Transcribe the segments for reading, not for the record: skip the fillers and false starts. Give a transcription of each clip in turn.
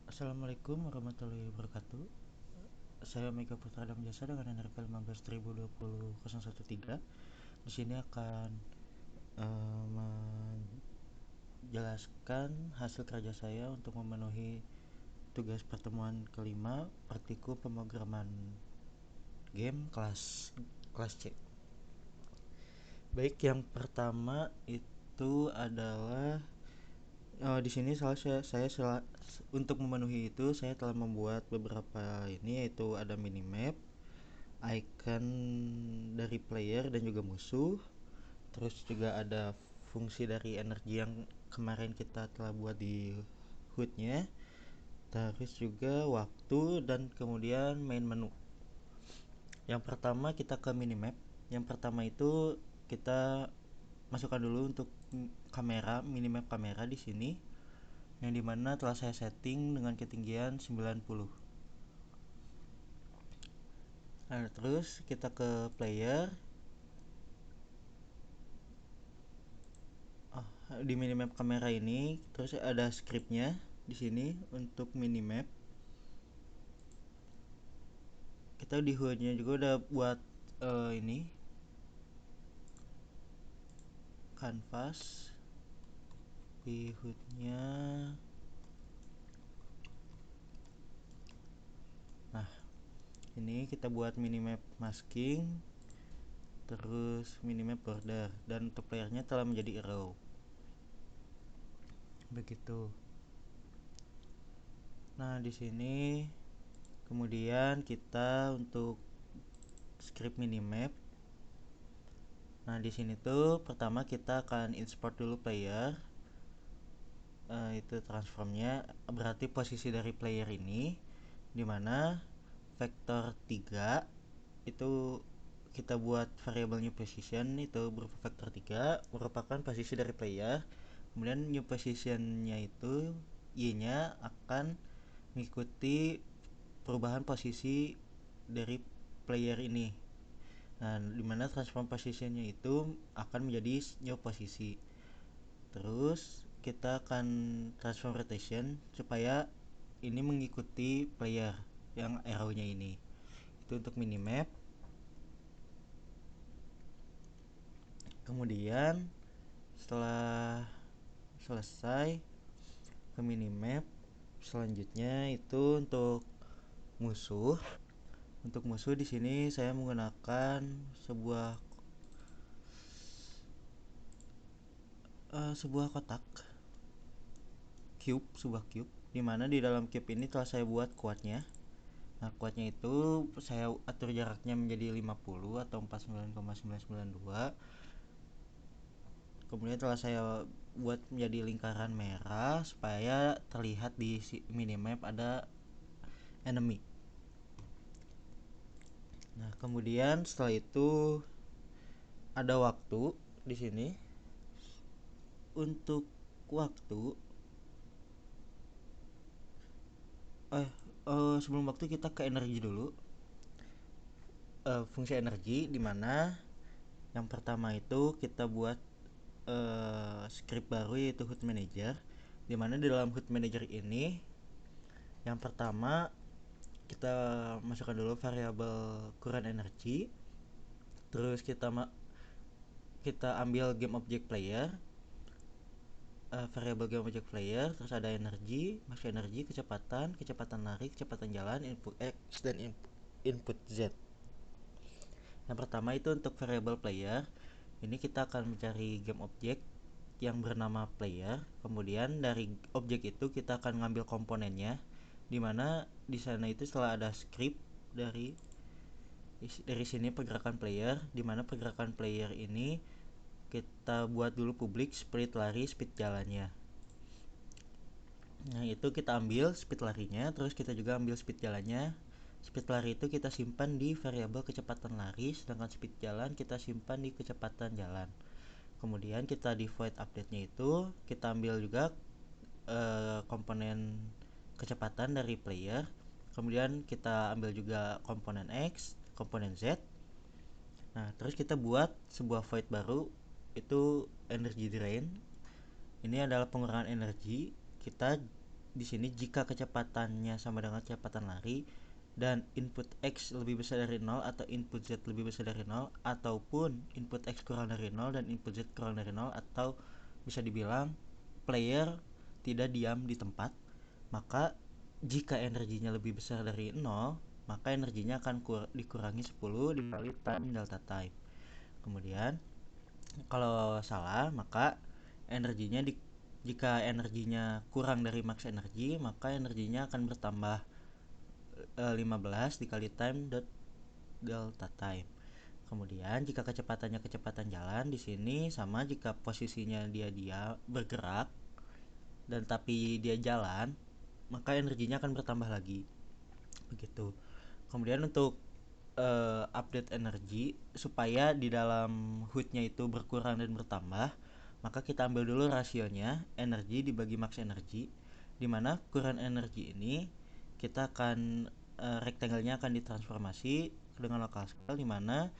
Assalamualaikum warahmatullahi wabarakatuh. Saya Mega Putra Adam Jasa dengan NRK 15.20.013. Di sini akan menjelaskan hasil kerja saya untuk memenuhi tugas pertemuan kelima praktikum pemrograman game kelas C. Baik, yang pertama itu adalah di sini untuk memenuhi itu saya telah membuat beberapa ini, yaitu ada minimap, icon dari player dan juga musuh, terus juga ada fungsi dari energi yang kemarin kita telah buat di HUD-nya, terus juga waktu, dan kemudian main menu. Yang pertama kita ke minimap. Yang pertama itu kita masukkan dulu untuk minimap kamera di sini, yang dimana telah saya setting dengan ketinggian 90. Nah, terus kita ke player. Di minimap kamera ini terus ada scriptnya di sini untuk minimap. Kita di HUD-nya juga udah buat ini canvas di HUD-nya. Nah, ini kita buat minimap masking, terus minimap border, dan untuk playernya telah menjadi arrow. Begitu. Nah, di sini kemudian kita untuk script minimap. Nah, di sini tuh pertama kita akan import dulu player. Itu transformnya berarti posisi dari player ini, dimana vektor 3 itu kita buat variable new position itu berupa vektor 3 merupakan posisi dari player. Kemudian new positionnya itu y nya akan mengikuti perubahan posisi dari player ini. Nah, dimana transform positionnya itu akan menjadi new posisi. Terus kita akan transform rotation supaya ini mengikuti player yang arrow-nya ini. Itu untuk minimap. Kemudian setelah selesai ke minimap, selanjutnya itu untuk musuh. Untuk musuh di sini saya menggunakan sebuah kotak sebuah cube, dimana di dalam cube ini telah saya buat kuatnya. Nah, kuatnya itu saya atur jaraknya menjadi 50 atau 49,992. Kemudian telah saya buat menjadi lingkaran merah supaya terlihat di minimap ada enemy. Nah, kemudian setelah itu ada waktu di sini. Untuk waktu sebelum waktu kita ke energi dulu. Fungsi energi dimana yang pertama itu kita buat script baru, yaitu HUD manager, dimana di dalam HUD manager ini yang pertama kita masukkan dulu variabel current energy, terus kita ambil game object player, variabel game object player, terus ada energi, max energi, kecepatan lari, kecepatan jalan, input X, dan input Z. Yang pertama itu untuk variable player. Ini kita akan mencari game object yang bernama player. Kemudian dari objek itu kita akan ngambil komponennya, dimana di sana itu setelah ada script dari sini pergerakan player, dimana pergerakan player ini kita buat dulu publik speed lari, speed jalannya. Nah, itu kita ambil speed larinya, terus kita juga ambil speed jalannya. Speed lari itu kita simpan di variabel kecepatan lari, sedangkan speed jalan kita simpan di kecepatan jalan. Kemudian kita di void update-nya itu kita ambil juga komponen kecepatan dari player. Kemudian kita ambil juga komponen X, komponen Z. Nah, terus kita buat sebuah void baru, itu energy drain. Ini adalah pengurangan energi. Kita di sini jika kecepatannya sama dengan kecepatan lari dan input X lebih besar dari 0 atau input Z lebih besar dari 0 ataupun input X kurang dari 0 dan input Z kurang dari 0 atau bisa dibilang player tidak diam di tempat, maka jika energinya lebih besar dari 0 maka energinya akan dikurangi 10 dikali time delta time. Kemudian kalau salah maka energinya jika energinya kurang dari max energi maka energinya akan bertambah 15 dikali time dot delta time. Kemudian jika kecepatannya kecepatan jalan di sini sama jika posisinya dia bergerak dan tapi dia jalan maka energinya akan bertambah lagi. Begitu. Kemudian untuk update energi supaya di dalam HUD-nya itu berkurang dan bertambah, maka kita ambil dulu rasionya energi dibagi max energi, di mana kurang energi ini kita akan rectangle-nya akan ditransformasi dengan local scale, di mana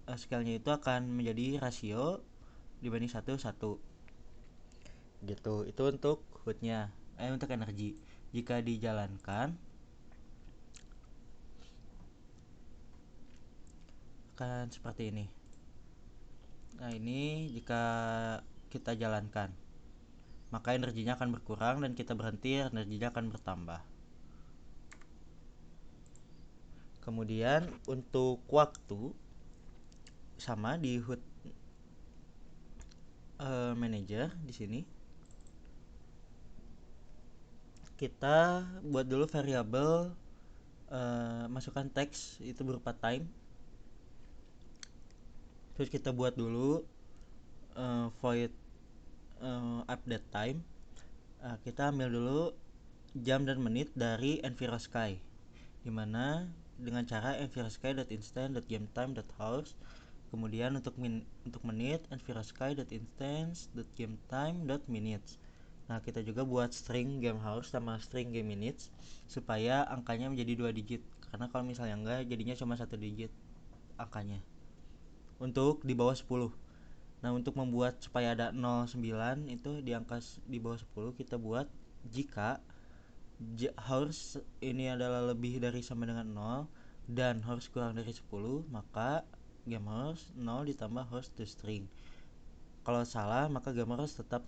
scale-nya itu akan menjadi rasio dibanding 1:1 gitu. Itu untuk HUD-nya, untuk energi. Jika dijalankan akan seperti ini. Nah, ini jika kita jalankan, maka energinya akan berkurang dan kita berhenti, energinya akan bertambah. Kemudian untuk waktu sama di HUD manager di sini kita buat dulu variabel masukkan teks itu berupa time. Terus kita buat dulu void update time. Kita ambil dulu jam dan menit dari envirosky, dimana dengan cara envirosky.instance.gametime.hours. Kemudian untuk menit envirosky.instance.gametime.minutes. Nah, kita juga buat string game hours sama string game minutes supaya angkanya menjadi 2 digit, karena kalau misalnya enggak jadinya cuma 1 digit angkanya untuk di bawah 10. Nah, untuk membuat supaya ada 09 itu di angka di bawah 10 kita buat jika hours ini adalah lebih dari sama dengan 0 dan hours kurang dari 10, maka game hours 0 ditambah hours to string. Kalau salah maka game hours tetap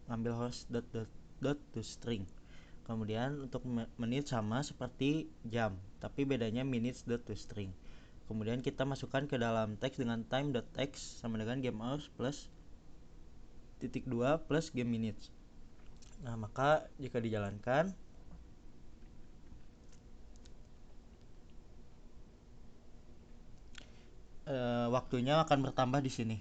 ngambil hours dot to string. Kemudian untuk menit sama seperti jam, tapi bedanya minutes dot to string. Kemudian kita masukkan ke dalam teks dengan time.text sama dengan game hours plus titik 2 plus game minutes. Nah, maka jika dijalankan waktunya akan bertambah di sini.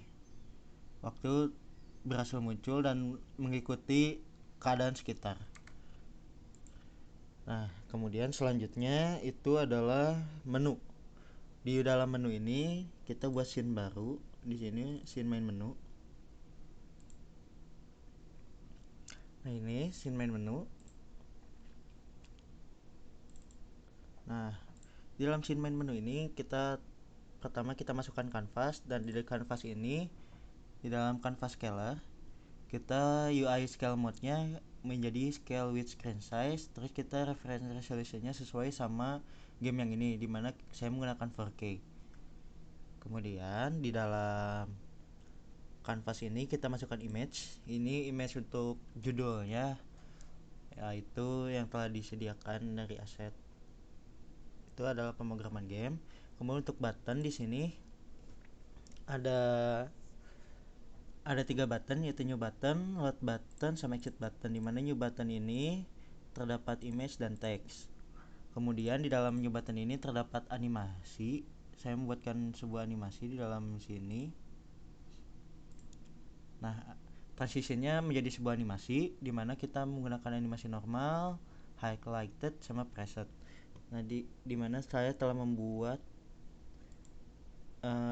Waktu berhasil muncul dan mengikuti keadaan sekitar. Nah, kemudian selanjutnya itu adalah menu. Di dalam menu ini kita buat scene baru. Di sini scene main menu. Nah, ini scene main menu. Nah, di dalam scene main menu ini pertama kita masukkan canvas, dan di canvas ini di dalam canvas scaler kita UI scale mode-nya menjadi scale with screen size, terus kita reference resolution-nya sesuai sama game yang ini, dimana saya menggunakan 4K. Kemudian di dalam canvas ini kita masukkan image. Ini image untuk judulnya, yaitu yang telah disediakan dari aset. Itu adalah pemrograman game. Kemudian untuk button di sini ada 3 button, yaitu new button, load button, sama exit button, dimana new button ini terdapat image dan teks. Kemudian di dalam new button ini terdapat animasi. Saya membuatkan sebuah animasi di dalam sini. Nah, transitionnya menjadi sebuah animasi dimana kita menggunakan animasi normal, highlighted, sama preset. Nah, dimana saya telah membuat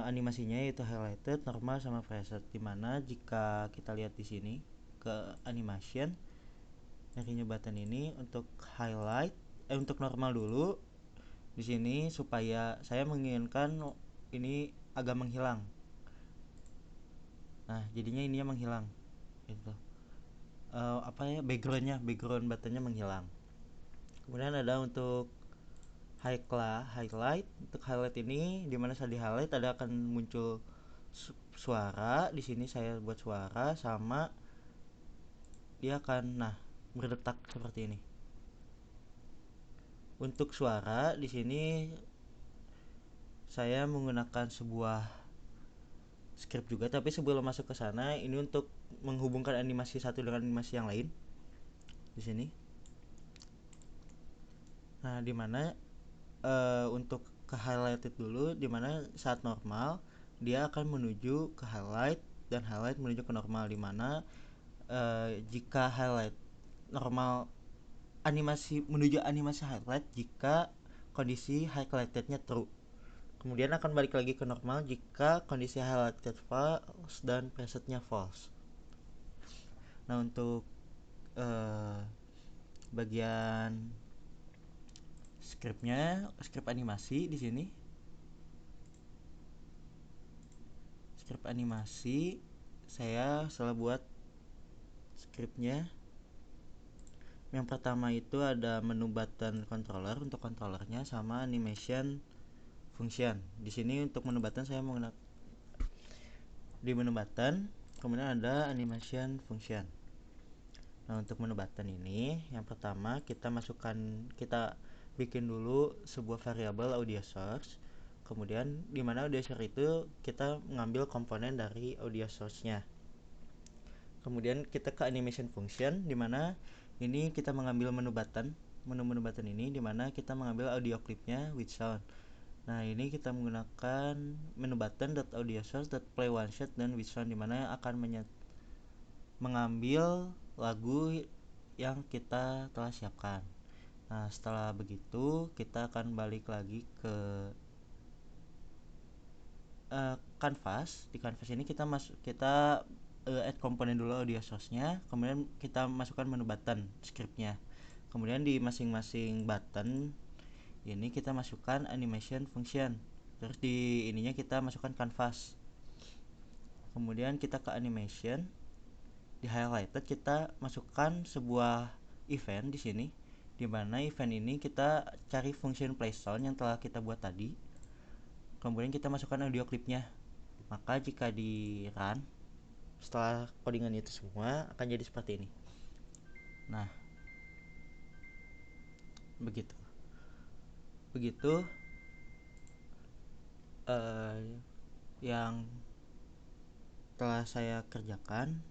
animasinya yaitu highlighted, normal, sama preset. Dimana jika kita lihat di sini ke animation dari new button ini, untuk highlight untuk normal dulu di sini supaya saya menginginkan ini agak menghilang. Nah, jadinya ininya menghilang gitu. background buttonnya menghilang. Kemudian ada untuk highlight. Untuk highlight ini dimana saat di highlight ada akan muncul suara. Di sini saya buat suara sama dia akan berdetak seperti ini. Untuk suara di sini saya menggunakan sebuah script juga, tapi sebelum masuk ke sana ini untuk menghubungkan animasi satu dengan animasi yang lain di sini. Nah, dimana untuk ke highlighted dulu, dimana saat normal dia akan menuju ke highlight dan highlight menuju ke normal, dimana jika highlight normal animasi menuju animasi highlight jika kondisi highlightednya true. Kemudian akan balik lagi ke normal jika kondisi highlighted false dan presetnya false. Nah, untuk bagian script animasi di sini. Script animasi saya salah buat scriptnya. Yang pertama itu ada menu button controller untuk controllernya sama animation function. Di sini untuk menu button saya menggunakan di menu button, kemudian ada animation function. Nah, untuk menu button ini yang pertama kita bikin dulu sebuah variabel audio source. Kemudian di mana audio source itu kita mengambil komponen dari audio source-nya. Kemudian kita ke animation function, di mana ini kita mengambil menu button ini, di mana kita mengambil audio clipnya with sound. Nah, ini kita menggunakan menu button .audio source .play one shot dan with sound, di mana akan mengambil lagu yang kita telah siapkan. Nah, setelah begitu kita akan balik lagi ke canvas. Di canvas ini kita add komponen dulu audio source-nya, kemudian kita masukkan menu button scriptnya. Kemudian di masing-masing button ini kita masukkan animation function. Terus di ininya kita masukkan canvas. Kemudian kita ke animation. Di highlighted kita masukkan sebuah event di sini, di mana event ini kita cari function play sound yang telah kita buat tadi. Kemudian kita masukkan audio clipnya. Maka jika di run setelah codingan itu semua akan jadi seperti ini. Nah, begitu yang telah saya kerjakan.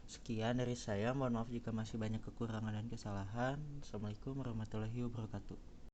Sekian dari saya, mohon maaf jika masih banyak kekurangan dan kesalahan. Assalamualaikum warahmatullahi wabarakatuh.